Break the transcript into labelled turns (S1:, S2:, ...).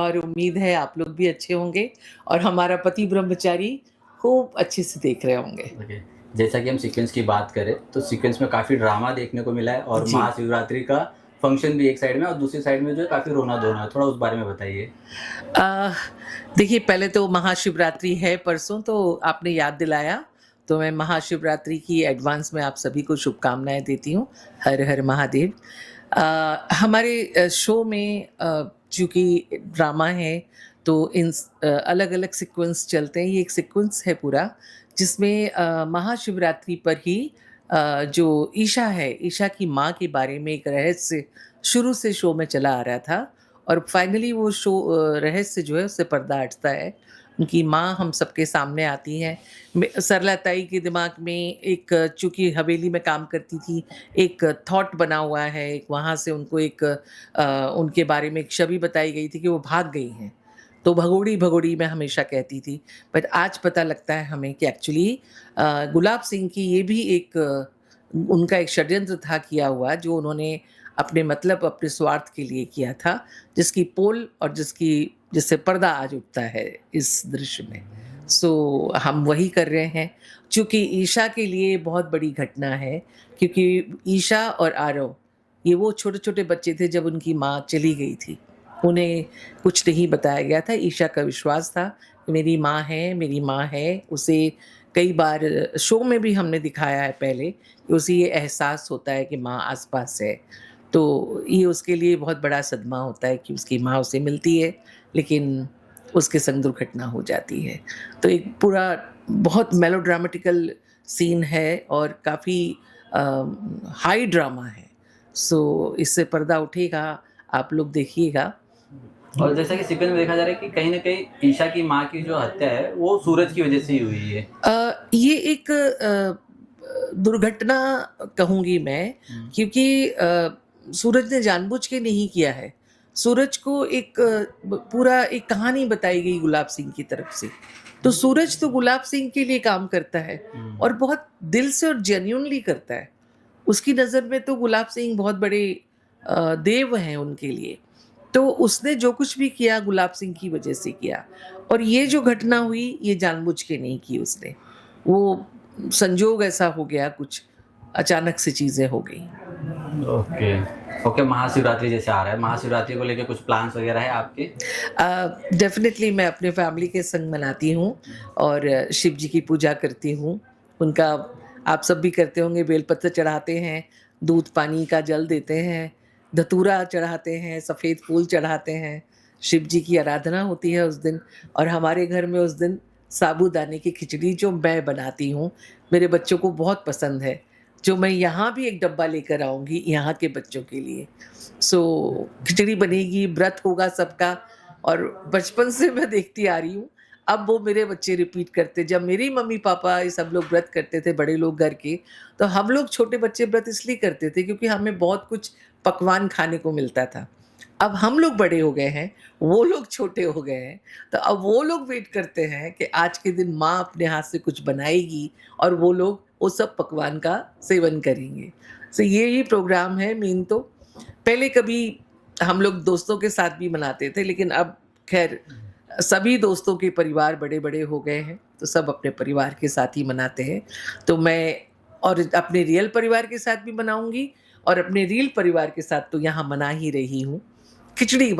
S1: और उम्मीद है आप लोग भी अच्छे होंगे और हमारा पति ब्रह्मचारी खूब अच्छे से देख रहे होंगे।
S2: ओके। जैसा कि हम सीक्वेंस की बात करें, तो सीक्वेंस में काफ़ी ड्रामा देखने को मिला है और
S1: जी।
S2: महाशिवरात्रि का फंक्शन भी एक साइड में और दूसरी साइड में जो है काफ़ी रोना-धोना है। थोड़ा उस बारे में बताइए?
S1: अ, देखिए पहले तो महाशिवरात्रि है परसों तो आपने याद दिलाया, तो मैं महाशिवरात्रि की एडवांस में आप सभी को शुभकामनाएँ देती हूँ। हर हर महादेव। हमारे शो में चूँकि ड्रामा है तो अलग-अलग सीक्वेंस चलते हैं। ये एक सीक्वेंस है पूरा जिसमें महाशिवरात्रि पर ही जो ईशा है, ईशा की माँ के बारे में एक रहस्य शुरू से शो में चला आ रहा था और फाइनली वो शो रहस्य जो है उससे पर्दा हटता है। उनकी माँ हम सबके सामने आती हैं। सरला ताई के दिमाग में एक चूँकि हवेली में काम करती थी, एक थॉट बना हुआ है, एक वहाँ से उनको एक उनके बारे में एक छवि बताई गई थी कि वो भाग गई हैं। तो भगोड़ी, भगोड़ी मैं हमेशा कहती थी। बट आज पता लगता है हमें कि एक्चुअली गुलाब सिंह की ये भी एक उनका एक षड्यंत्र था किया हुआ जो उन्होंने अपने मतलब अपने स्वार्थ के लिए किया था, जिसकी पोल और जिससे पर्दा आज उठता है इस दृश्य में। सो हम वही कर रहे हैं। चूँकि ईशा के लिए बहुत बड़ी घटना है क्योंकि ईशा और आरव ये वो छोटे-छोटे बच्चे थे जब उनकी माँ चली गई थी। उन्हें कुछ नहीं बताया गया था, ईशा का विश्वास था कि मेरी माँ है। उसे कई बार शो में भी हमने दिखाया है पहले कि उसे ये एहसास होता है कि माँ आस-पास है। तो ये उसके लिए बहुत बड़ा सदमा होता है कि उसकी माँ उसे मिलती है, लेकिन उसके संग दुर्घटना हो जाती है। तो एक पूरा बहुत मेलोड्रामेटिकल सीन है और काफ़ी हाई ड्रामा है। सो इससे पर्दा उठेगा, आप लोग देखिएगा।
S2: और जैसा कि सीक्वेंस में देखा जा रहा है कि कहीं न कहीं ईशा की माँ की जो हत्या है, वो सूरज की वजह से ही हुई है।
S1: ये एक दुर्घटना कहूँगी मैं
S2: हुँ।
S1: क्योंकि सूरज ने जानबूझ के नहीं किया है। सूरज को एक पूरा एक कहानी बताई गई गुलाब सिंह की तरफ से। तो सूरज तो गुलाब सिंह के लिए काम करता है
S2: हुँ।
S1: और बहुत दिल से और जेन्युइनली करता है। उसकी नज़र में तो गुलाब सिंह बहुत बड़े देव हैं उनके लिए। तो उसने जो कुछ भी किया गुलाब सिंह की वजह से किया और ये जो घटना हुई ये जानबूझ के नहीं की उसने। वो संजोग ऐसा हो गया कुछ, अचानक से चीज़ें हो गई।
S2: ओके। ओके, महाशिवरात्रि जैसे आ रहा है, महाशिवरात्रि को लेके कुछ प्लान्स वगैरह है आपके?
S1: डेफ़िनेटली मैं अपने फैमिली के संग मनाती हूँ और शिव जी की पूजा करती हूँ। उनका आप सब भी करते होंगे बेलपत्र चढ़ाते हैं, दूध पानी का जल देते हैं, धतूरा चढ़ाते हैं, सफ़ेद फूल चढ़ाते हैं। शिव जी की आराधना होती है उस दिन और हमारे घर में उस दिन साबूदाने की खिचड़ी जो मैं बनाती हूँ, मेरे बच्चों को बहुत पसंद है, जो मैं यहाँ भी एक डब्बा लेकर आऊँगी यहाँ के बच्चों के लिए। सो खिचड़ी बनेगी, व्रत होगा सबका और बचपन से मैं देखती आ रही हूँ, अब वो मेरे बच्चे रिपीट करते। जब मेरी मम्मी-पापा ये सब लोग व्रत करते थे, बड़े लोग घर के, तो हम लोग छोटे बच्चे व्रत इसलिए करते थे क्योंकि हमें बहुत कुछ पकवान खाने को मिलता था। अब हम लोग बड़े हो गए हैं, वो लोग छोटे हो गए हैं, तो अब वो लोग वेट करते हैं कि आज के दिन माँ अपने हाथ से कुछ बनाएगी और वो लोग वो सब पकवान का सेवन करेंगे। सो ये ही प्रोग्राम है मेन तो। पहले कभी हम लोग दोस्तों के साथ भी मनाते थे, लेकिन अब ख़ैर सभी दोस्तों के परिवार बड़े-बड़े हो गए हैं, तो सब अपने परिवार के साथ ही मनाते हैं। तो मैं और अपने रियल परिवार के साथ भी मनाऊँगी और अपने रील परिवार के साथ तो यहाँ मना ही रही हूँ। खिचड़ी